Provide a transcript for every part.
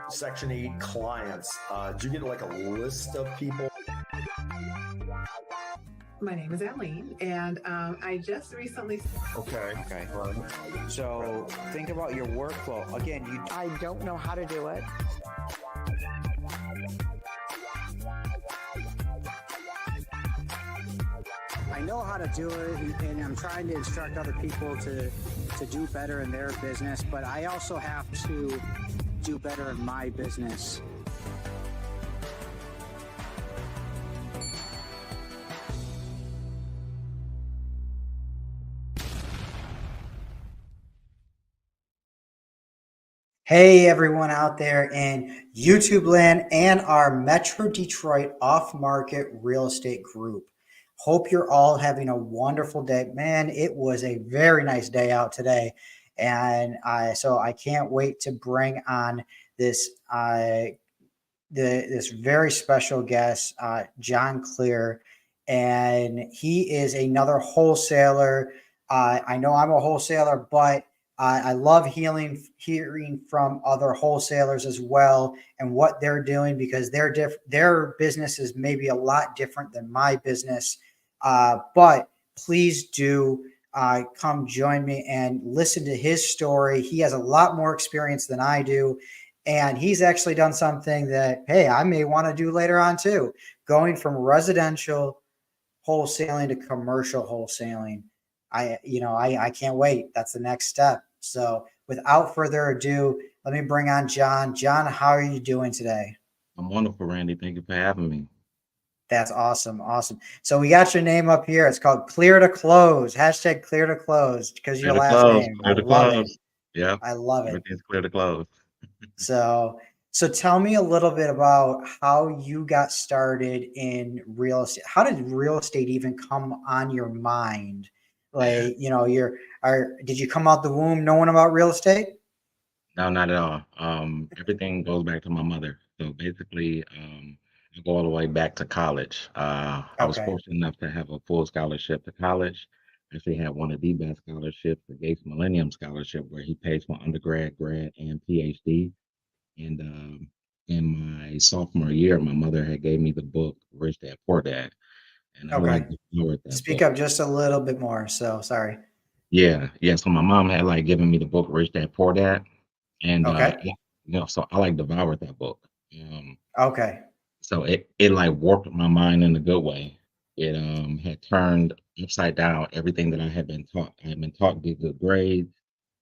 Section 8 clients. Do you get like a list of people? My name is Aline, and I just recently. Okay. So think about your workflow. Again, I don't know how to do it. I know how to do it, and I'm trying to instruct other people to do better in their business, but I also have to do better in my business. Hey everyone out there in YouTube land and our Metro Detroit off-market real estate group. Hope you're all having a wonderful day. Man, it was a very nice day out today. And so I can't wait to bring on this this very special guest, John Cleare. And he is another wholesaler. I know I'm a wholesaler, but I love hearing from other wholesalers as well and what they're doing, because their business is maybe a lot different than my business. But please do come join me and listen to his story. He has a lot more experience than I do. And he's actually done something that, hey, I may want to do later on too, going from residential wholesaling to commercial wholesaling. I can't wait. That's the next step. So without further ado, let me bring on John. John, how are you doing today? I'm wonderful, Randy. Thank you for having me. That's awesome. Awesome. So we got your name up here. It's called Clear to Close. Hashtag Clear to Close, because your last name. Clear to close. Yeah. I love it. Everything's clear to close. So tell me a little bit about how you got started in real estate. How did real estate even come on your mind? Like, did you come out the womb knowing about real estate? No, not at all. Everything goes back to my mother. So basically, I go all the way back to college. I was fortunate enough to have a full scholarship to college. Actually had one of the best scholarships, the Gates Millennium Scholarship, where he pays for undergrad, grad, and PhD. And in my sophomore year, my mother had gave me the book Rich Dad Poor Dad, and I like devoured that. Speak up just a little bit more. So sorry. Yeah. So my mom had like given me the book Rich Dad Poor Dad, and so I like devoured that book. So it like warped my mind in a good way. It had turned upside down everything that I had been taught. I had been taught to get good grades.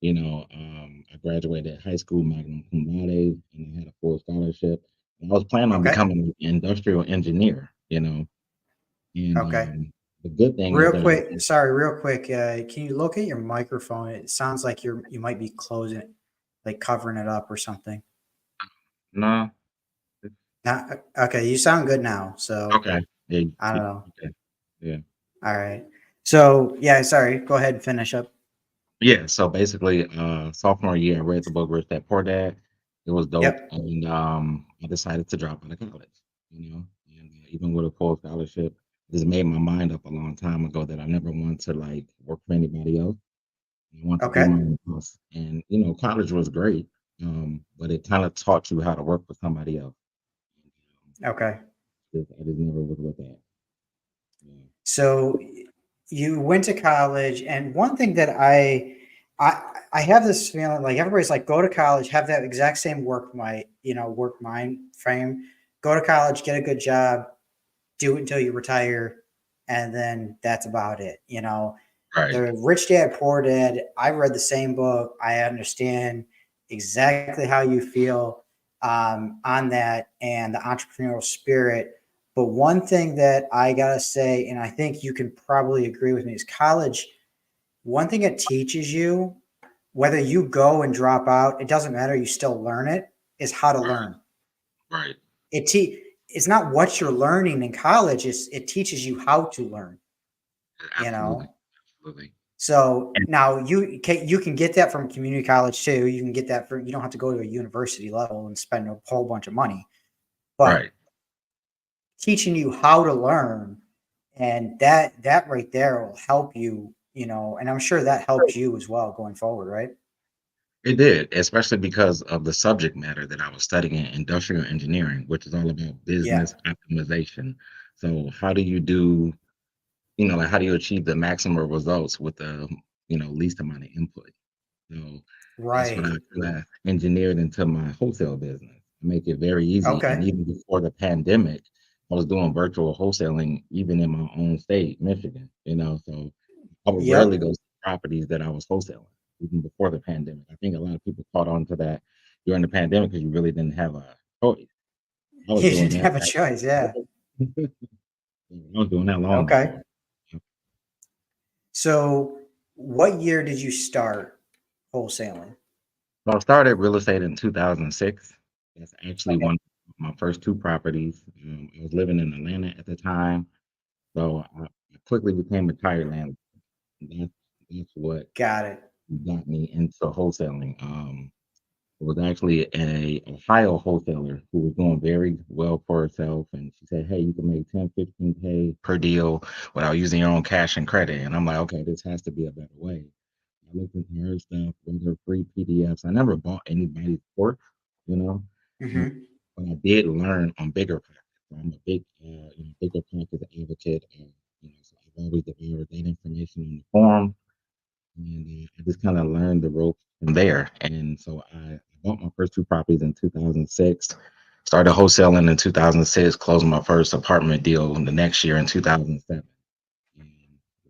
I graduated high school magna cum laude, and I had a full scholarship. And I was planning on becoming an industrial engineer. And the good thing real quick, can you locate your microphone? It sounds like you might be closing it, like covering it up or something. No. Okay, you sound good now. So yeah, I don't know. Okay. Yeah. All right. So sorry. Go ahead and finish up. Yeah. So basically, sophomore year, I read the book Rich Dad Poor Dad. It was dope, and I decided to drop out of college. And even with a full scholarship, just made my mind up a long time ago that I never wanted to like work for anybody else. I wanted to do my own boss. And college was great, but it kind of taught you how to work for somebody else. I just never was with that. Yeah. So you went to college, and one thing that I have this feeling, like everybody's like, go to college, have that exact same work mind frame, go to college, get a good job, do it until you retire, and then that's about it. The Rich Dad Poor Dad, I read the same book. I understand exactly how you feel on that and the entrepreneurial spirit. But one thing that I gotta say, and I think you can probably agree with me, is college, one thing it teaches you, whether you go and drop out, it doesn't matter. You still learn it. Is how to learn. Right. It's not what you're learning in college. It teaches you how to learn. Absolutely. Absolutely. So now you can get that from community college too. You can get that from, you don't have to go to a university level and spend a whole bunch of money, but teaching you how to learn, and that right there will help you, and I'm sure that helps you as well going forward, right? It did, especially because of the subject matter that I was studying in industrial engineering, which is all about Yeah. business optimization. So how do you do, like how do you achieve the maximum results with the, least amount of input? So that's what I Right. kind of engineered into my wholesale business. Make it very easy. And Okay. even before the pandemic, I was doing virtual wholesaling even in my own state, Michigan, so I would rarely Yep. go see properties that I was wholesaling, even before the pandemic. I think a lot of people caught on to that during the pandemic because you really didn't have a choice. I was You doing didn't that have a choice. Yeah. I was doing that long Okay. before. So what year did you start wholesaling? So I started real estate in 2006. That's actually Okay. one of my first two properties. I was living in Atlanta at the time, so I quickly became a tire landlord. That's that's what Got it. got me into wholesaling. It was actually a Ohio wholesaler who was doing very well for herself, and she said, "Hey, you can make 10, 15K per deal without using your own cash and credit." And I'm like, "Okay, this has to be a better way." I looked into her stuff, read her free PDFs. I never bought anybody's course, you know, um, Mm-hmm. but I did learn on bigger packets. So I'm a big, bigger package advocate. So I've always devoured that information on the forum, and I just kind of learned the ropes from there. And so I bought my first two properties in 2006. Started wholesaling in 2006. Closed my first apartment deal the next year in 2007. And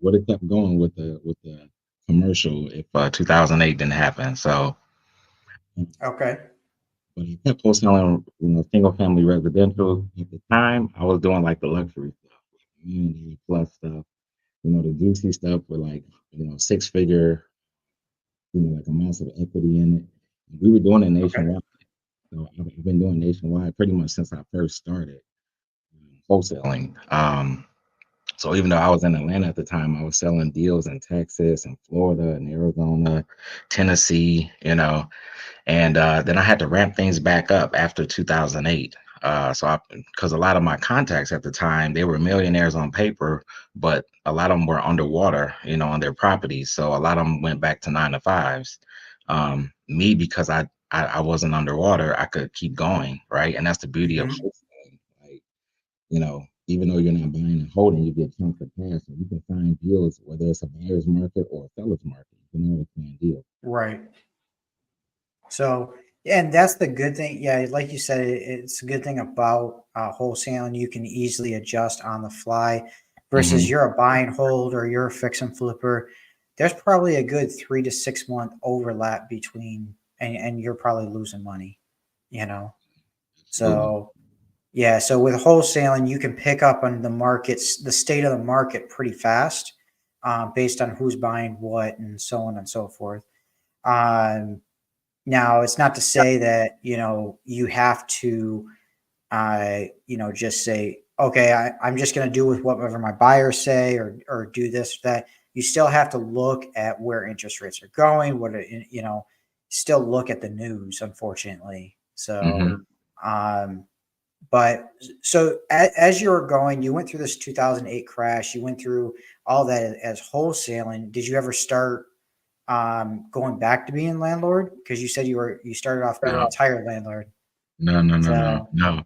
would have kept going with the commercial if 2008 didn't happen. So, Okay. but I kept wholesaling, single family residential. At the time, I was doing like the luxury stuff, like $1 million plus stuff. The juicy stuff with like six figure, like amounts of equity in it. We were doing it Okay. nationwide. So I've been doing nationwide pretty much since I first started wholesaling. So even though I was in Atlanta at the time, I was selling deals in Texas and Florida and Arizona, Tennessee, and then I had to ramp things back up after 2008. Because a lot of my contacts at the time, they were millionaires on paper, but a lot of them were underwater, on their properties. So a lot of them went back to 9 to 5s. Me, because I wasn't underwater, I could keep going, right? And that's the beauty of Mm-hmm. wholesaling. Like, even though you're not buying and holding, you get chunks of cash, and you can find deals, whether it's a buyer's market or a seller's market. You can always find deals. Right. So, and that's the good thing. Yeah, like you said, it's a good thing about wholesaling. You can easily adjust on the fly versus Hmm. you're a buy and hold or you're a fix and flipper. There's probably a good 3 to 6 month overlap between, and you're probably losing money, you know? Absolutely. So, yeah. So with wholesaling, you can pick up on the markets, the state of the market pretty fast based on who's buying what and so on and so forth. Um, Now, it's not to say that, you have to, just say, okay, I'm just going to do with whatever my buyers say or do this, that. You still have to look at where interest rates are going, still look at the news, unfortunately. So, Hmm. um, but so as you were going, you went through this 2008 crash, you went through all that as wholesaling. Did you ever start going back to being landlord? Because you said you started off being a tire landlord. No, no, no, no, So no.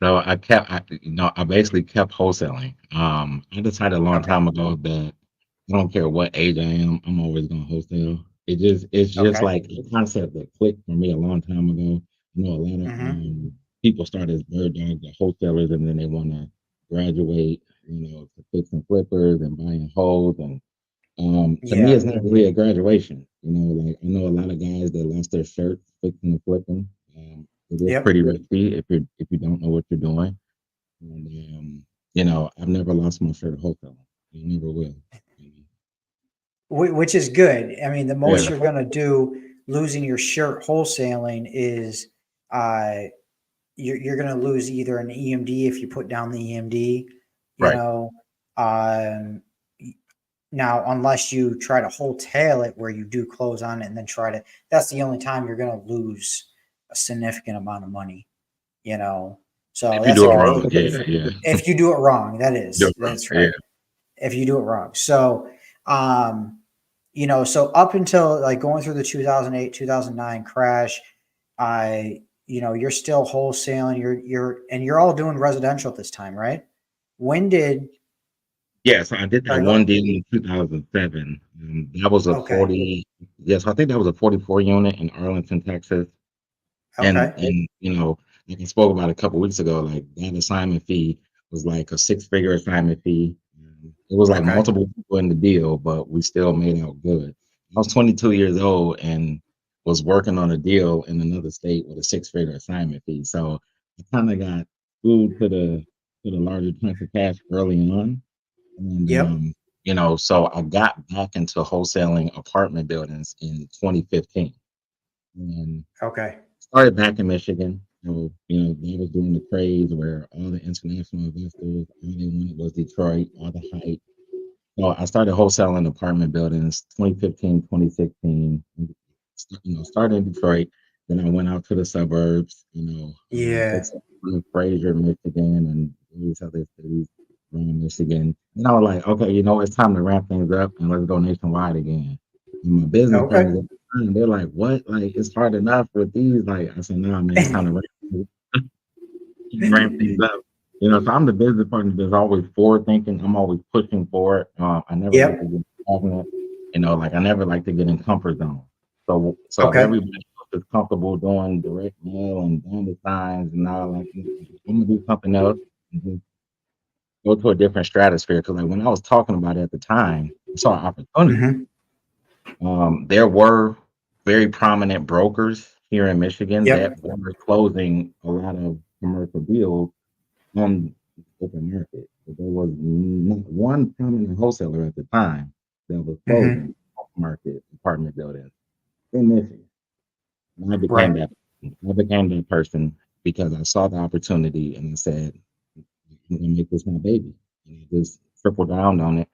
So I basically kept wholesaling. I decided a long okay, time ago that I don't care what age I am, I'm always gonna wholesale. It's just okay, like a concept that clicked for me a long time ago. A lot of mm-hmm. people start as bird dogs or wholesalers, and then they want to graduate, to fix and flippers and buy and hold. And to me, Yeah, it's not really a graduation. Like I know a lot of guys that lost their shirts fixing and flipping. It is yep. pretty risky if you don't know what you're doing. And I've never lost my shirt wholesaling. I never will. which is good. I mean, the most Yeah. you're going to do losing your shirt wholesaling is you're going to lose either an EMD if you put down the EMD, you Right. know. Um, Now, unless you try to wholesale it where you do close on it and then that's the only time you're going to lose a significant amount of money, you know. So If you that's do it like wrong, yeah. if you do it wrong, Do it wrong, that's right. If you do it wrong. So, so up until like going through the 2008, 2009 crash, you're still wholesaling, you're all doing residential at this time, right? When did, Yeah, so I did that sorry, one deal in 2007. That was a okay. 40, yes, I think that was a 44 unit in Arlington, Texas. And Okay. like I spoke about a couple weeks ago, like that assignment fee was like a six-figure assignment fee. It was like Okay. multiple people in the deal, but we still made out good. I was 22 years old and was working on a deal in another state with a six-figure assignment fee. So I kind of got food to the larger chunks of cash early on. And Yep. so I got back into wholesaling apartment buildings in 2015. And Okay. started back in Michigan. So, they was doing the trades where all the international investors, all they wanted was Detroit, all the hype. So I started wholesaling apartment buildings 2015, 2016. Started in Detroit. Then I went out to the suburbs, Yeah. wholesaling Fraser, Michigan, and these other cities around Michigan. And I was like, okay, it's time to ramp things up and let's go nationwide again. And my business Okay. partners at the time, they're like, what? Like, it's hard enough with these. Like, I said, no, man, it's time to ramp things up. So I'm the business partner that's always forward thinking. I'm always pushing forward. I never like to Yep. get stagnant. Like I never like to get in comfort zone. So if Okay. everybody else is comfortable doing direct mail and doing signs and all, like I'm gonna do something else and just go to a different stratosphere. Because like when I was talking about it at the time, I saw an opportunity. Mm-hmm. There were very prominent brokers here in Michigan Yep. that were closing a lot of commercial deals on the open market. But there was not one prominent wholesaler at the time that was Mm-hmm. closing off market apartment buildings in Michigan. And Right. I became that person because I saw the opportunity and I said, I'm gonna make this my baby. And I just tripled down on it.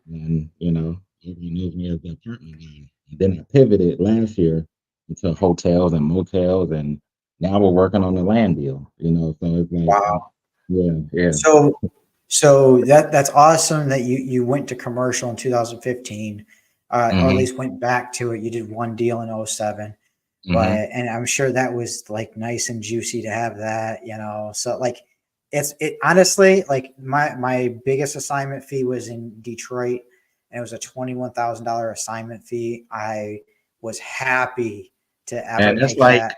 And everyone knows me as the apartment guy. And then I pivoted last year into hotels and motels and now we're working on the land deal, so it's like Wow. yeah. So that's awesome that you went to commercial in 2015, or at Hmm. least went back to it. You did one deal in '07, Hmm. and I'm sure that was like nice and juicy to have that, So like, it honestly, like my biggest assignment fee was in Detroit, and it was a $21,000 assignment fee. I was happy to ever And that's make like, that.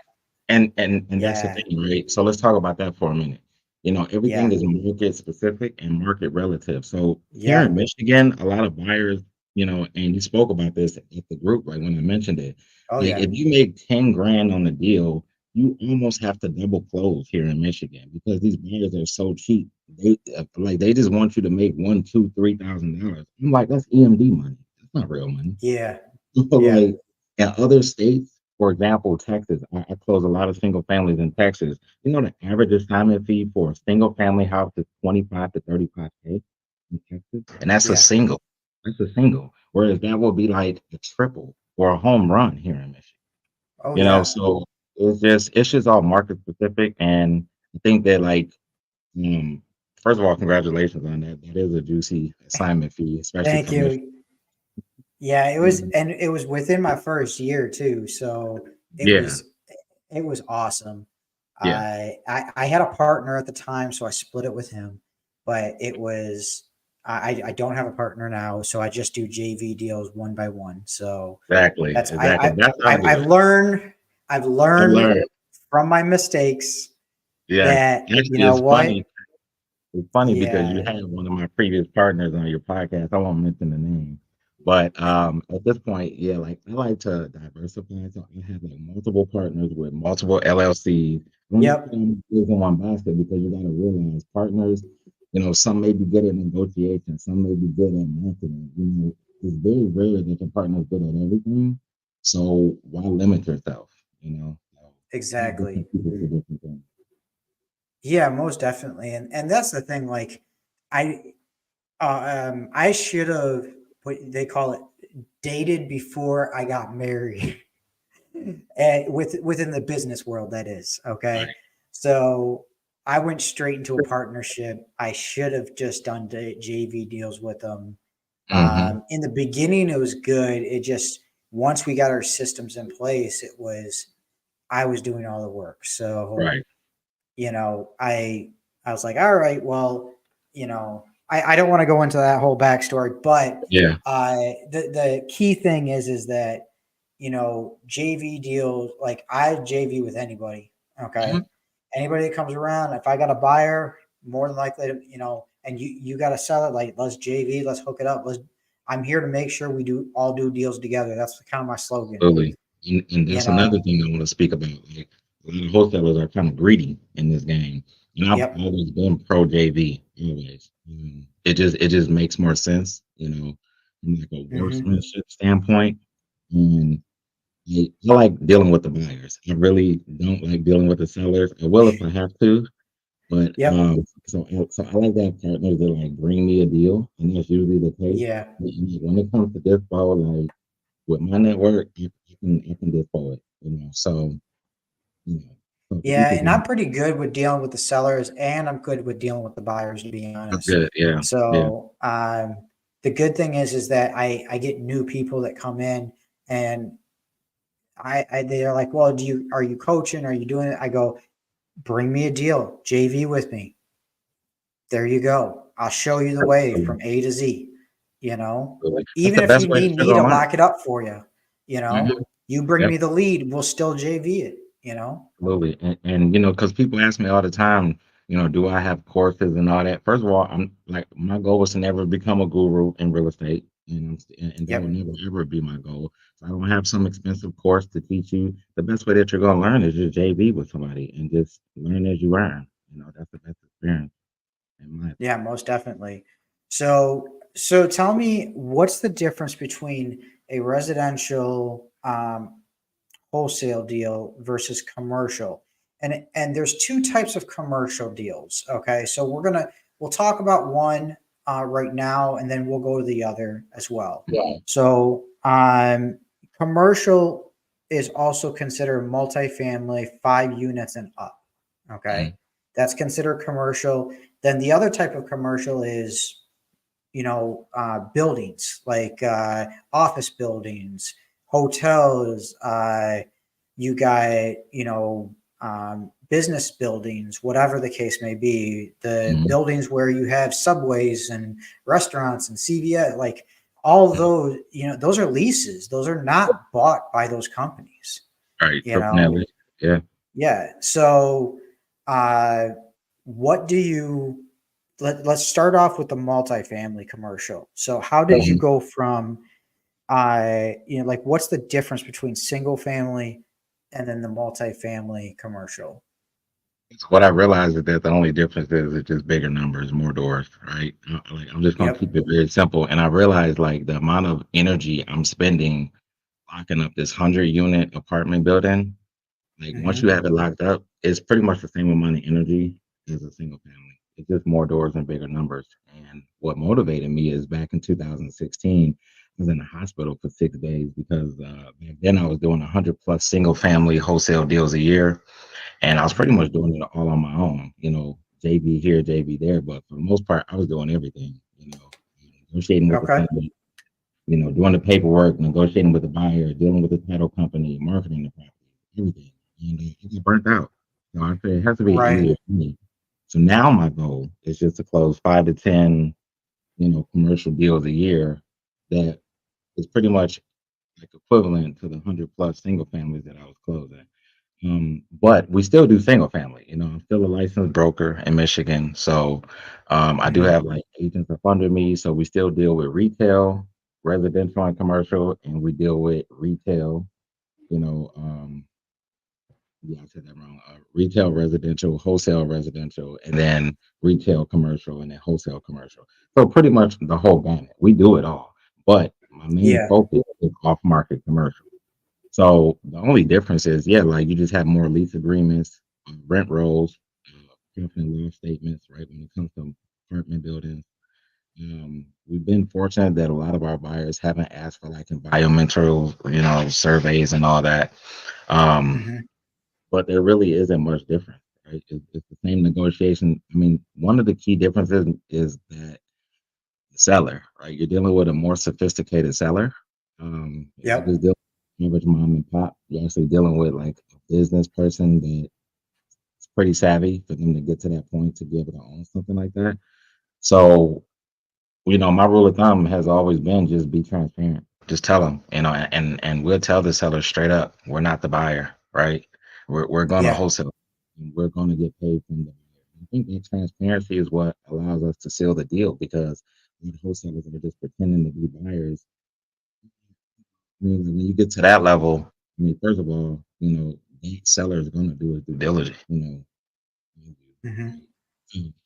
and that's the Yeah, thing, right? So let's talk about that for a minute. Everything yeah, is market specific and market relative. So here yeah. in Michigan, a lot of buyers, and you spoke about this at the group, right? When I mentioned it, Oh like yeah, if you make 10 grand on the deal, you almost have to double close here in Michigan because these buyers are so cheap. They just want you to make one, two, $3,000. I'm like, that's EMD money. That's not real money. yeah, So yeah. like in other states, for example, Texas, I close a lot of single families in Texas. The average assignment fee for a single family house is 25 to 35K in Texas. And that's a Yeah. single. That's a single. Whereas that will be like a triple or a home run here in Michigan. Oh yeah. So it's just all market specific. And I think that like first of all, congratulations on that. That is a juicy assignment fee, especially Thank for Michigan. you. Yeah, and it was within my first year too. So it Yeah, was, it was awesome. yeah. I had a partner at the time, so I split it with him, but it was, I don't have a partner now, so I just do JV deals one by one. So Exactly, that's, exactly. That's how I do I've it. learned, I learned. from my mistakes Yeah. that, you Actually, know it's what? funny. It's funny because you Yeah. had one of my previous partners on your podcast. I won't mention the name, but at this point, yeah, like I like to diversify. So I have like multiple partners with multiple LLCs. I don't just Yep. put them in one basket because you got to realize partners. Some may be good at negotiation, some may be good at marketing. it's very rare that your partner is good at everything. So why limit yourself? So, Exactly. different people for different things. Yeah, most definitely. And that's the thing. Like, I should have what they call it dated before I got married. And within the business world, that is okay. Right. So I went straight into a partnership. I should have just done JV deals with them. Mm-hmm. In the beginning, it was good. It just once we got our systems in place, I was doing all the work. So Right. I was like, all right, well, I don't want to go into that whole backstory, but Yeah. the key thing is that JV deals, like I JV with anybody. Mhm. Okay, anybody that comes around, if I got a buyer, more than likely, and you got a seller, like let's JV, let's hook it up. I'm here to make sure we all do deals together. That's kind of my slogan. Absolutely. And You that's another know. thing I want to speak about. Like, a lot of wholesalers are kind of greedy in this game. And I've Yep. always been pro JV, always. It just makes more sense, from like a Hmm. workmanship standpoint. And I like dealing with the buyers. I really don't like dealing with the sellers. I will if I have to, but Yep. so I like to have partners that like bring me a deal, and that's usually the case. Yeah. And like, when it comes to this ball, like with my network, I can just pull it, you know, so for Yeah, people and who I'm pretty good with dealing with the sellers, and I'm good with dealing with the buyers, to be are honest. good, yeah, yeah, So the good thing is that I get new people that come in, and they're like, well, are you coaching? Are you doing it? I go, bring me a deal, JV with me. There you go. I'll show you the way absolutely, from A to Z. You know, absolutely. That's even the if best you way that need you're me to gonna learn. lock it up for you, Mhm. you bring Yep, me the lead, we'll still JV it. You know. absolutely. And because people ask me all the time, do I have courses and all that? First of all, I'm like, my goal was to never become a guru in real estate, and that will Yep. never ever be my goal. So I don't have some expensive course to teach you. The best way that you're gonna learn is just JV with somebody and just learn as you earn. That's the best experience in my opinion. Yeah, most definitely. So tell me, what's the difference between a residential wholesale deal versus commercial? And there's two types of commercial deals. Okay, so we'll talk about one right now, and then we'll go to the other as well. Yeah. So commercial is also considered multifamily, 5 units and up. Okay, Mhm. that's considered commercial. Then the other type of commercial is, buildings like office buildings, hotels. You got, business buildings, whatever the case may be. The Mhm. buildings where you have subways and restaurants and CVS, like all of Mhm. those, those are leases. Those are not bought by those companies. Right, You know, definitely. Yeah. yeah. So, uh, what do you let's start off with the multifamily commercial. So how did you Mhm. go from like what's the difference between single family and then the multifamily commercial? What I realized is that the only difference is it's just bigger numbers, more doors, right? Like I'm just gonna Yep. keep it very simple. And I realized like the amount of energy I'm spending locking up this 100-unit apartment building, like once you Hmm. have it locked up, it's pretty much the same amount of energy as a single family. It's just more doors and bigger numbers. And what motivated me is back in 2016, I was in the hospital for 6 days because back then I was doing 100 plus single family wholesale deals a year. And I was pretty Hmm. much doing it all on my own, JV here, JV there. But for the most part, I was doing everything, negotiating with the Okay. seller, doing the paperwork, negotiating with the buyer, dealing with the title company, marketing the property, everything. And it got burnt out. So I said it has to be Right. easier for me. So now my goal is just to close 5 to 10, commercial deals a year that is pretty much like equivalent to the 100 plus single families that I was closing. But we still do single family. I'm still a licensed broker in Michigan. So I do Hmm. have like agents up under me. So we still deal with retail, residential, and commercial, and we deal with retail, you know, um, yeah, I said that wrong. Retail residential, wholesale residential, and then retail commercial, and then wholesale commercial. So pretty much the whole gamut. We do it all. But my my main Yeah. focus is off market commercial. So the only difference is, yeah, like you just have more lease agreements, rent rolls, profit and loss statements, right? When it comes to apartment buildings, we've been fortunate that a lot of our buyers haven't asked for like environmental, surveys and all that. Um, Hmm. but there really isn't much difference, right? It's the same negotiation. I mean, one of the key differences is that the seller, right? You're dealing with a more sophisticated seller. You're not Yep. just dealing with average mom and pop. You're actually dealing with like a business person that's pretty savvy for them to get to that point to be able to own something like that. So, my rule of thumb has always been just be transparent. Just tell them, and we'll tell the seller straight up, we're not the buyer, right? We're going to Yeah. wholesale, and we're going to get paid from the buyer. I think that transparency is what allows us to seal the deal because the wholesalers are just pretending to be buyers. I mean, when you get to that level, I mean, first of all, the seller is going to do his due diligence. Hmm. Mm.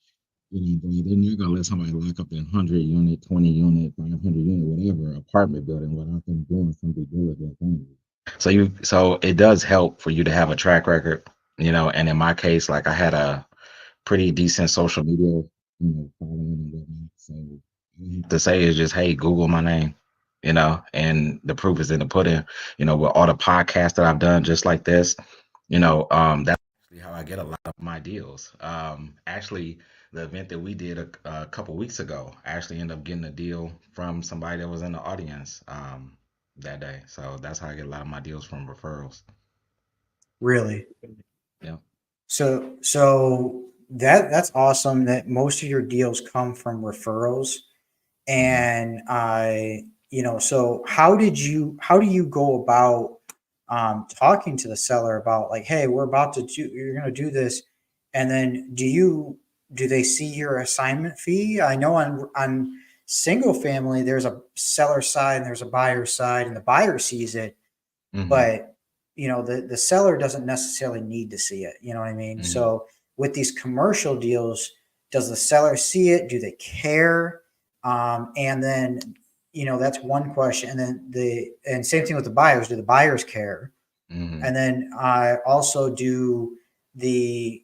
They're not gonna let somebody lock up their 100 unit, 20 unit, 500 unit, whatever apartment building without them doing some due diligence on it. So it does help for you to have a track record, and in my case, like I had a pretty decent social media, following and whatnot. So all I have to say is just, hey, Google my name, and the proof is in the pudding. With all the podcasts that I've done just like this, that's actually how I get a lot of my deals. Actually, the event that we did a couple weeks ago, I actually ended up getting a deal from somebody that was in the audience that day. So that's how I get a lot of my deals from referrals. Really. Yeah. So that's awesome that most of your deals come from referrals. Hmm. And so how do you go about talking to the seller about like, hey, you're going to do this, and then do they see your assignment fee? I know on single family there's a seller side and there's a buyer side, and the buyer sees it, Hmm. but the seller doesn't necessarily need to see it. You know what I mean? Hmm. So with these commercial deals, does the seller see it? Do they care? And then that's one question. And then and same thing with the buyers. Do the buyers care? Hmm. And then also the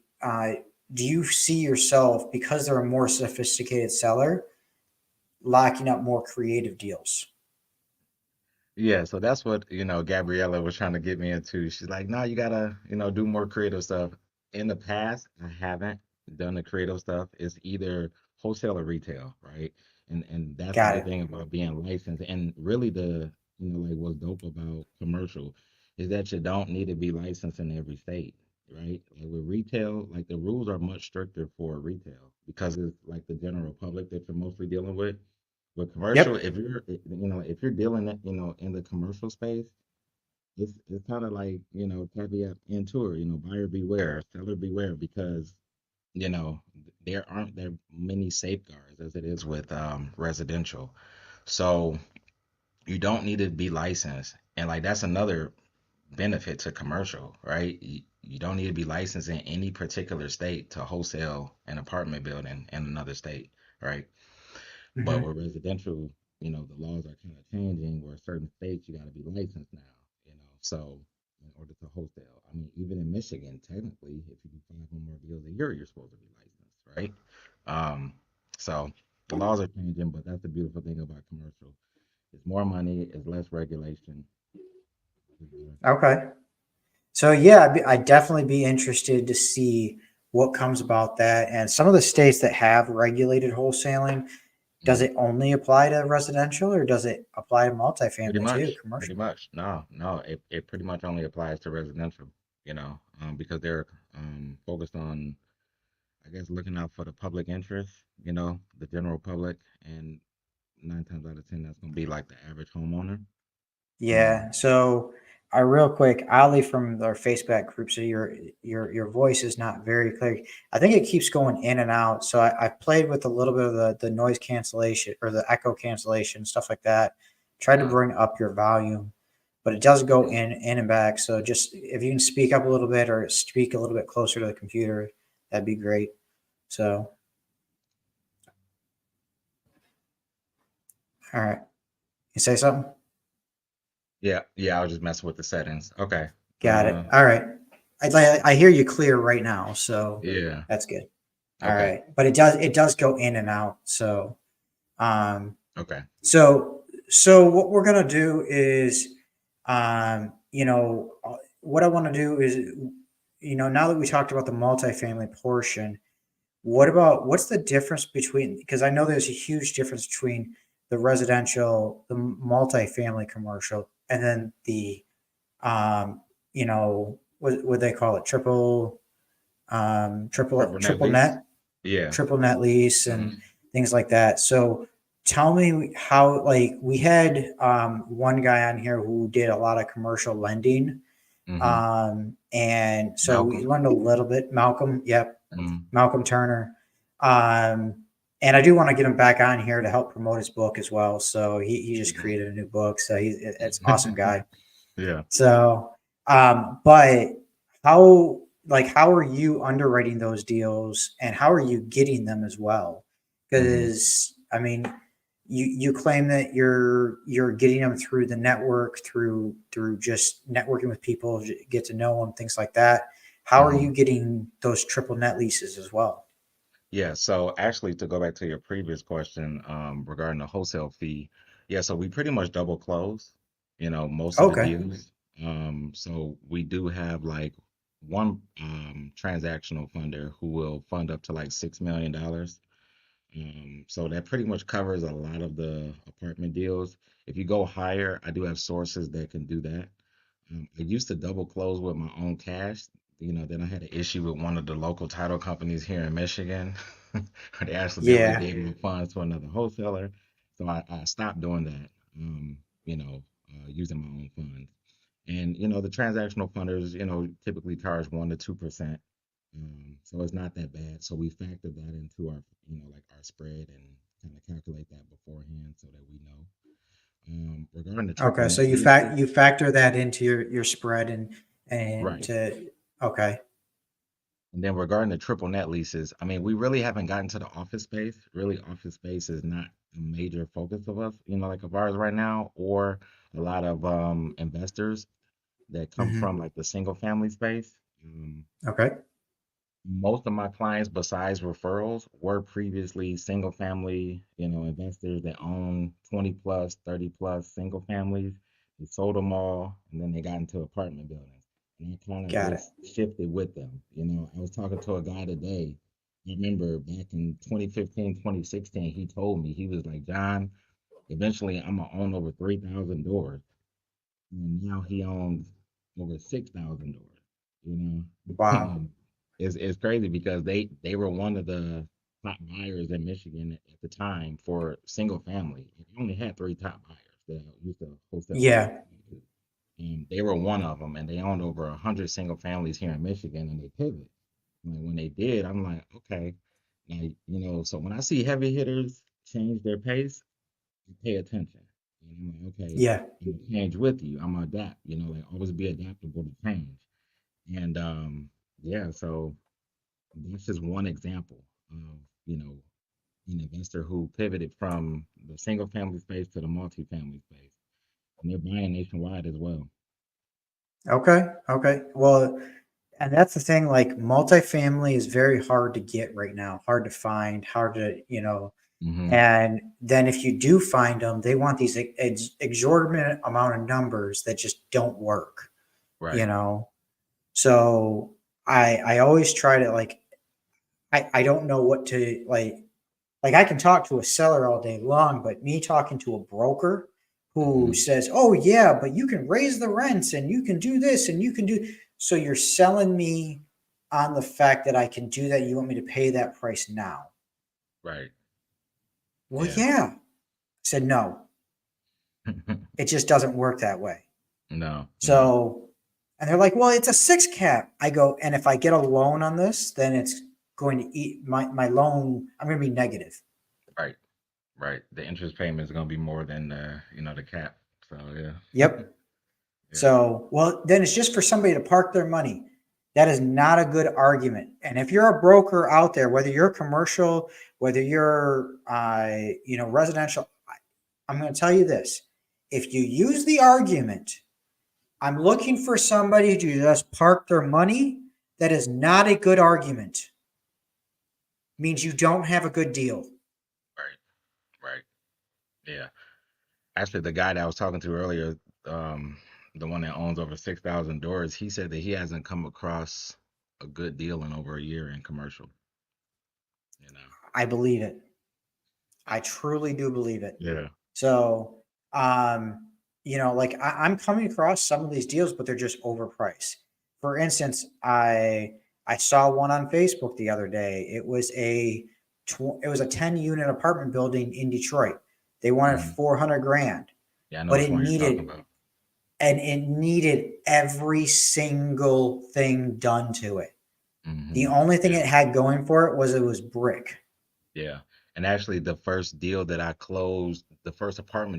do you see yourself, because they're a more sophisticated seller, locking up more creative deals? Yeah, so that's what, Gabriella was trying to get me into. She's like, no, you gotta, do more creative stuff. In the past, I haven't done the creative stuff. It's either wholesale or retail, right? And that's the Got good it. thing about being licensed. And really like what's dope about commercial is that you don't need to be licensed in every state, right? Like with retail, like the rules are much stricter for retail because it's like the general public that you're mostly dealing with. With commercial, Yep. if you're dealing that, in the commercial space, it's kind of like, caveat emptor, buyer beware, seller beware, because, you know, there aren't there many safeguards as it is with residential. So you don't need to be licensed. And like that's another benefit to commercial, right? You don't need to be licensed in any particular state to wholesale an apartment building in another state, right? But Hmm. with residential, the laws are kind of changing where certain states you got to be licensed now, so in order to wholesale. I mean, even in Michigan, technically, if you do 5 or more deals a year, you're supposed to be licensed, right? Um, so the laws are changing, but that's the beautiful thing about commercial. It's more money, it's less regulation. Okay. So yeah, I'd definitely be interested to see what comes about that. And some of the states that have regulated wholesaling, does Mhm. it only apply to residential, or does it apply to Pretty multifamily too, much, pretty commercial? much. No, it pretty much only applies to residential, because they're focused on, I guess, looking out for the public interest, the general public, and 9 times out of 10, that's gonna be like the average homeowner. Yeah. Um, So real quick, Ali from our Facebook group. So your voice is not very clear. I think it keeps going in and out. So I played with a little bit of the noise cancellation or the echo cancellation, stuff like that. Tried to uh, bring up your volume, but it does go in and back. So just if you can speak up a little bit or speak a little bit closer to the computer, that'd be great. So all right. You say something? Yeah, I was just messing with the settings. Okay. Got it. All right. I hear you clear right now, so Yeah. that's good. All Okay. right, but it does go in and out. So, um, Okay. so what we're gonna do is, what I want to do is, now that we talked about the multifamily portion, what's the difference between? Because I know there's a huge difference between the residential, the multifamily commercial, and then the, what they call it, Triple net triple lease. net Yeah. triple net lease and Mhm. things like that. So tell me how, like, we had one guy on here who did a lot of commercial lending. Mhm. And so we Malcolm. learned a little bit. Malcolm, yep, Mhm. Malcolm Turner. Um, and I do want to get him back on here to help promote his book as well. So he just Mhm. created a new book. So it's awesome guy. Yeah. So, but how are you underwriting those deals and how are you getting them as well? Mhm. Because I mean, you claim that you're getting them through the network, through just networking with people, get to know them, things like that. How are Mhm. you getting those triple net leases as well? Yeah, so actually to go back to your previous question, regarding the wholesale fee, yeah, so we pretty much double close, most of the Okay, deals. So we do have like one transactional funder who will fund up to like $6 million. So that pretty much covers a lot of the apartment deals. If you go higher, I do have sources that can do that. I used to double close with my own cash. Then I had an issue with one of the local title companies here in Michigan. They accidentally yeah, gave me funds to another wholesaler. So I stopped doing that, using my own funds. And, the transactional funders, typically charge 1 to 2%. So it's not that bad. So we factor that into our, like our spread and kind of calculate that beforehand so that we know. Regarding the triple okay. So net leases, you factor that into your spread and right. to okay, And then regarding the triple net leases, I mean, we really haven't gotten to the office space. Really, office space is not a major focus of us, like of ours right now, or a lot of investors that come hmm, from like the single family space. okay, Most of my clients, besides referrals, were previously single family, investors that own 20 plus, 30 plus single families. They sold them all, and then they got into apartment buildings. And I kind of got it. just shifted with them. I was talking to a guy today. I remember back in 2015, 2016, he told me, he was like, John, eventually I'm going to own over 3,000 doors. And now he owns over 6,000 doors, you know. Wow. And it's crazy because they were one of the top buyers in Michigan at the time for single family. It only had three top buyers that I used to wholesale single Yeah. family to. And they were one of them, and they owned over 100 single families here in Michigan, and they pivoted. And when they did, I'm like, okay, now, so when I see heavy hitters change their pace, pay attention. And I'm like, okay, Yeah. I'm gonna change with you. I'm gonna adapt, like always be adaptable to change. And yeah, so that's just one example of, an investor who pivoted from the single family space to the multifamily space. And they're buying nationwide as well. Okay. Okay. Well, and that's the thing, like multifamily is very hard to get right now, hard to find, hard to, Hmm. and then if you do find them, they want these exorbitant amount of numbers that just don't work, you Right. know? So I always try to like, I don't know what to like I can talk to a seller all day long, but me talking to a broker who Hmm. says, "Oh yeah, but you can raise the rents and you can do this and you can do," so you're selling me on the fact that I can do that. You want me to pay that price now? Right. Well, Yeah. yeah. I said no. It just doesn't work that way. No, no. So, and they're like, "Well, it's a six cap." I go, and if I get a loan on this, then it's going to eat my loan. I'm going to be negative. Right. Right. The interest payment is gonna be more than the cap. So yeah. Yep. Yeah. So, well, then it's just for somebody to park their money. That is not a good argument. And if you're a broker out there, whether you're commercial, whether you're, residential, I'm going to tell you this: if you use the argument, I'm looking for somebody to just park their money, that is not a good argument. Means you don't have a good deal. Right. Yeah. Actually, the guy that I was talking to earlier, the one that owns over 6,000 doors, he said that he hasn't come across a good deal in over a year in commercial. You know. I believe it. I truly do believe it. Yeah. So, like I'm coming across some of these deals, but they're just overpriced. For instance, I saw one on Facebook the other day. It was a 10 unit apartment building in Detroit. They wanted 400 grand. Yeah, I know but which it one you're talking needed about. and it needed every single thing done to it. The only thing it had going for it was brick. Yeah. And actually the first apartment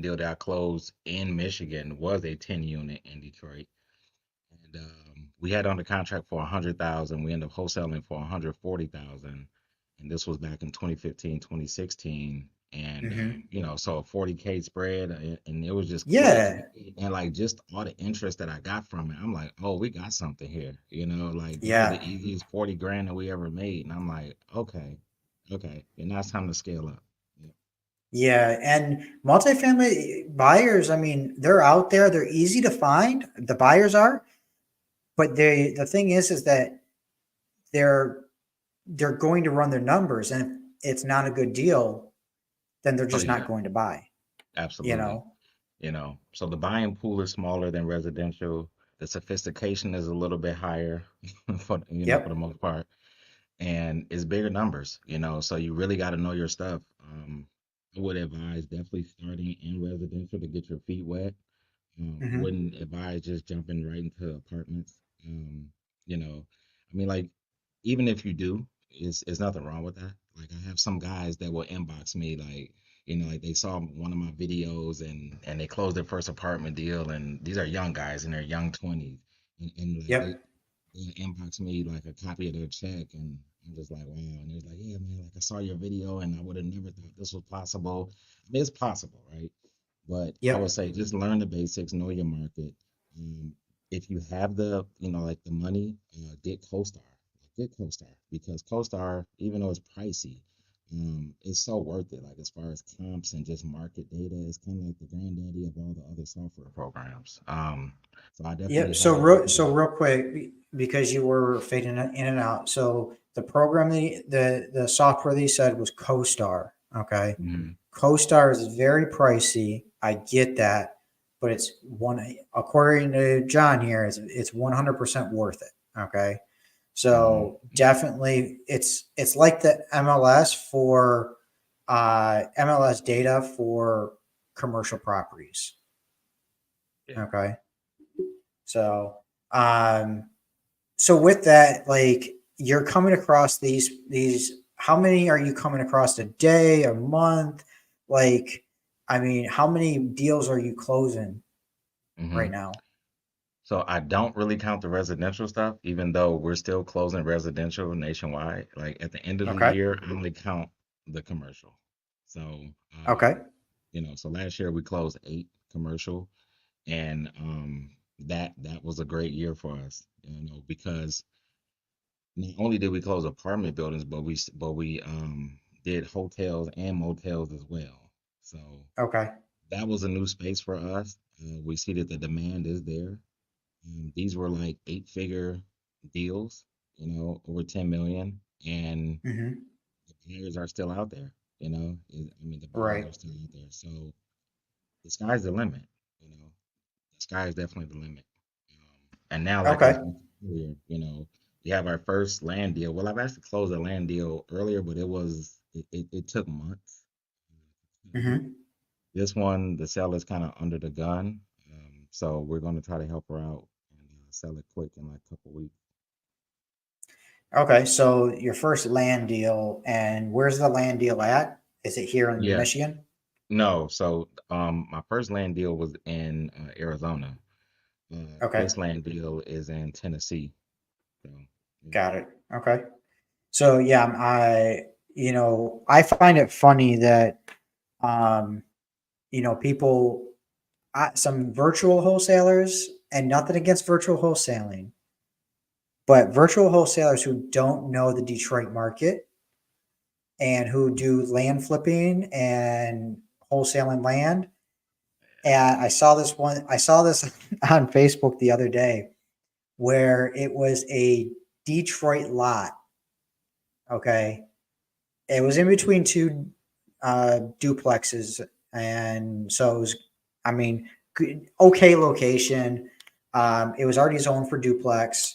deal that I closed in Michigan was a 10 unit in Detroit. And we had under contract for 100,000. We ended up wholesaling for 140,000. And this was back in 2015, 2016. And so a 40K spread, and it was just quick. Yeah. And like just all the interest that I got from it, I'm like, oh, we got something here. Like Yeah. this was the easiest 40 grand that we ever made. And I'm like, okay. And now it's time to scale up. Yeah, and multifamily buyers, I mean, they're out there. They're easy to find. The buyers are, but the thing is that they're going to run their numbers, and if it's not a good deal, then they're just not going to buy. Absolutely. So the buying pool is smaller than residential. The sophistication is a little bit higher for for the most part, and it's bigger numbers. So you really got to know your stuff. I would advise definitely starting in residential to get your feet wet. Wouldn't advise just jumping right into apartments. I mean, like, even if you do, it's nothing wrong with that. Like, I have some guys that will inbox me, like, like they saw one of my videos and they closed their first apartment deal, and these are young guys in their young 20s, and like they inbox me like a copy of their check, and I'm just like, wow. And they're like, yeah, man, like I saw your video and I would have never thought this was possible. I mean, it's possible, right? But I would say just learn the basics, know your market. If you have the, like the money, get CoStar. Get CoStar, because CoStar, even though it's pricey, it's so worth it. Like as far as comps and just market data, it's kind of like the granddaddy of all the other software programs. So I definitely So real quick, because you were fading in and out. So the program, the software they said was CoStar. Okay. CoStar is very pricey. I get that, but it's according to John here, it's 100% worth it. Okay. So definitely it's like the MLS for MLS data for commercial properties. Okay. So with that, like you're coming across these, how many are you coming across a day, a month? Like, I mean, how many deals are you closing right now? So I don't really count the residential stuff, even though we're still closing residential nationwide. Like at the end of the year, I only count the commercial. So, so last year we closed 8 commercial, and that was a great year for us, because not only did we close apartment buildings, but we did hotels and motels as well. So that was a new space for us. We see that the demand is there. These were like 8-figure deals, over 10 million, and the buyers are still out there. I mean, the buyers are still out there. So the sky's the limit. The sky is definitely the limit. And now, like I mentioned earlier, we have our first land deal. Well, I've actually closed a land deal earlier, but it took months. This one, the seller's kind of under the gun. So we're going to try to help her out and sell it quick in like a couple weeks. Okay, so your first land deal, and where's the land deal at? Is it here in Michigan? No, so my first land deal was in Arizona. This land deal is in Tennessee. So, Got it. Okay. So yeah, I find it funny that people some virtual wholesalers, and nothing against virtual wholesaling, but virtual wholesalers who don't know the Detroit market and who do land flipping and wholesaling land. And I saw this on Facebook the other day where it was a Detroit lot. Okay. It was in between two duplexes. And so it was, I mean, okay location. It was already zoned for duplex.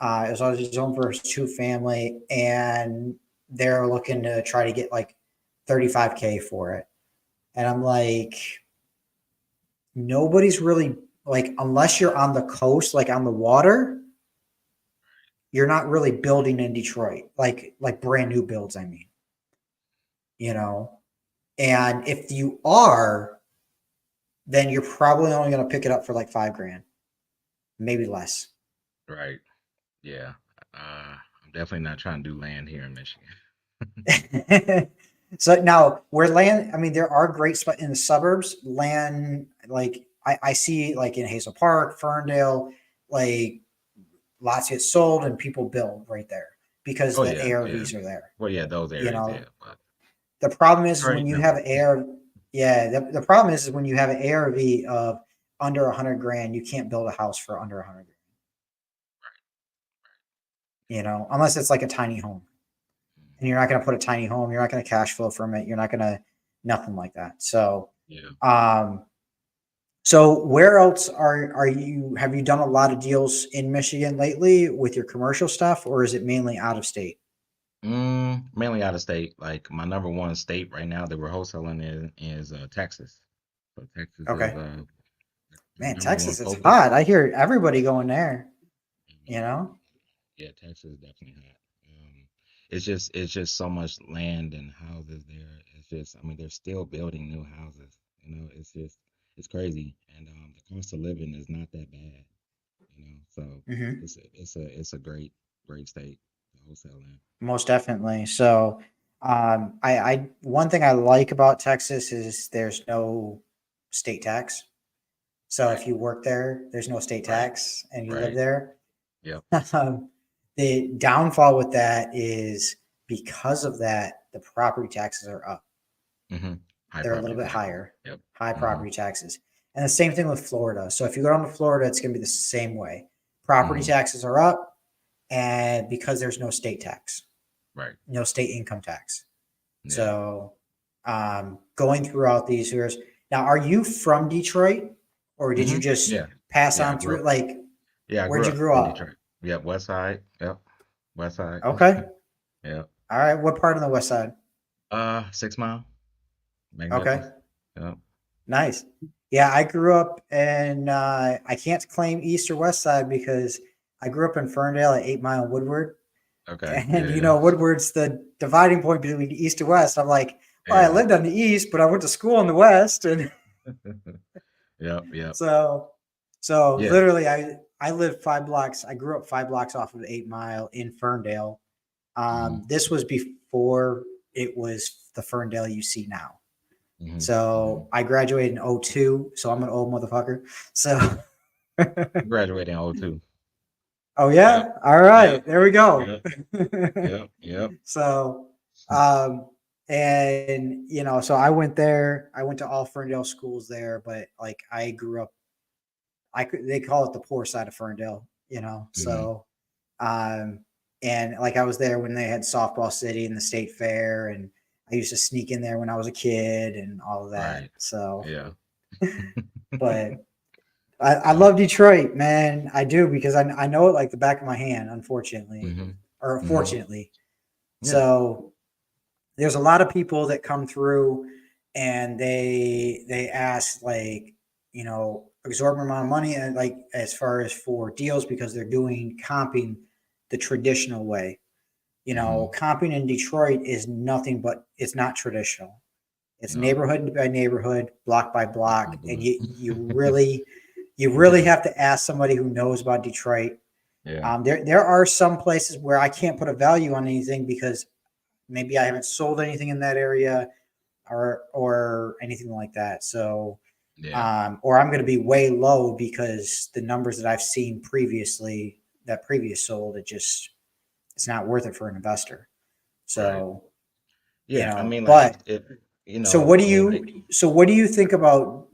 It was already zoned for 2-family, and they're looking to try to get like $35K for it. And I'm like, nobody's really like, unless you're on the coast, like on the water, you're not really building in Detroit, like brand new builds. I mean, and if you are, then you're probably only going to pick it up for like $5,000, maybe less. Right. Yeah. I'm definitely not trying to do land here in Michigan. So now where land, I mean, there are great spots in the suburbs, land, like I see like in Hazel Park, Ferndale, like lots get sold and people build right there because the ARVs are there. Well, yeah, those areas, but the problem is when you have the problem is when you have an ARV of under $100,000, you can't build a house for under $100,000. Right. Unless it's like a tiny home. And you're not going to put a tiny home. You're not going to cash flow from it. You're not going to nothing like that. So, so where else are you? Have you done a lot of deals in Michigan lately with your commercial stuff, or is it mainly out of state? Mainly out of state. Like my number one state right now that we're wholesaling in is Texas. So Texas is man, Texas is hot. I hear everybody going there. Yeah, Texas is definitely hot. It's just so much land and houses there. It's just, I mean, they're still building new houses. It's crazy, and the cost of living is not that bad. So it's a great state to wholesale in. Most definitely. So, I one thing I like about Texas is there's no state tax. So if you work there, there's no state tax, and you live there. Yep. The downfall with that is because of that, the property taxes are up. They're a little bit higher. Yep. High property taxes. And the same thing with Florida. So if you go down to Florida, it's going to be the same way. Property taxes are up, and because there's no state tax. Right. No state income tax. Yeah. So going throughout these years. Now, are you from Detroit, or did you just pass on through? Like, where'd you grow up? Detroit. Yep, West Side. Yep, West Side. Okay. Yep. All right. What part of the West Side? 6 Mile. Okay. Yep. Nice. Yeah, I grew up in. I can't claim East or West Side because I grew up in Ferndale at 8 Mile Woodward. Okay. And Woodward's the dividing point between East and West. I'm like, well, I lived on the East, but I went to school in the West, and Yep. So literally, I lived 5 blocks. I grew up 5 blocks off of 8 Mile in Ferndale. This was before it was the Ferndale you see now. So I graduated in 2002. So I'm an old motherfucker. So graduated in 2002. Oh yeah. Yep. All right. Yep. There we go. Yep. So, and so I went there. I went to all Ferndale schools there, but like I grew up. They call it the poor side of Ferndale, So, and like I was there when they had Softball City and the State Fair, and I used to sneak in there when I was a kid and all of that. Right. So, but I love Detroit, man. I do, because I know it like the back of my hand, unfortunately, or fortunately. So there's a lot of people that come through and they ask like, exorbitant amount of money, and like as far as for deals, because they're doing comping the traditional way. Comping in Detroit is nothing but, it's not traditional. It's neighborhood by neighborhood, block by block, and you really have to ask somebody who knows about Detroit. There are some places where I can't put a value on anything because maybe I haven't sold anything in that area or anything like that. So Yeah. or I'm going to be way low because the numbers that I've seen previously, that previous sold, it's not worth it for an investor. Right. So, Yeah. I mean, like but if so what do I mean, like, you think about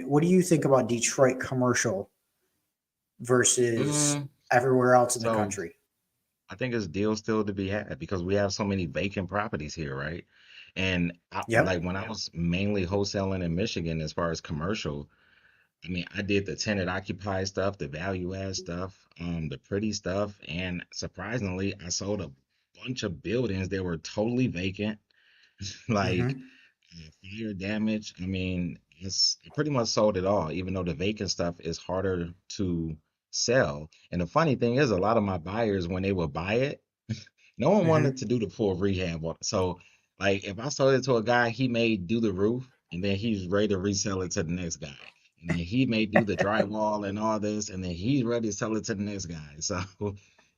what do you think about Detroit commercial versus mm, everywhere else in the so country? I think it's deal still to be had because we have so many vacant properties here, right? And like Yep. when I was mainly wholesaling in Michigan, as far as commercial, I mean, I did the tenant occupied stuff, the value add stuff, the pretty stuff, and surprisingly, I sold a bunch of buildings that were totally vacant, like Mm-hmm. fire damage. I mean, I pretty much sold it all, even though the vacant stuff is harder to sell. And the funny thing is, a lot of my buyers, when they would buy it, no one wanted Mm-hmm. to do the full rehab on it. So, like, if I sold it to a guy, he may do the roof, and then he's ready to resell it to the next guy. And then he may do the drywall and all this, and then he's ready to sell it to the next guy. So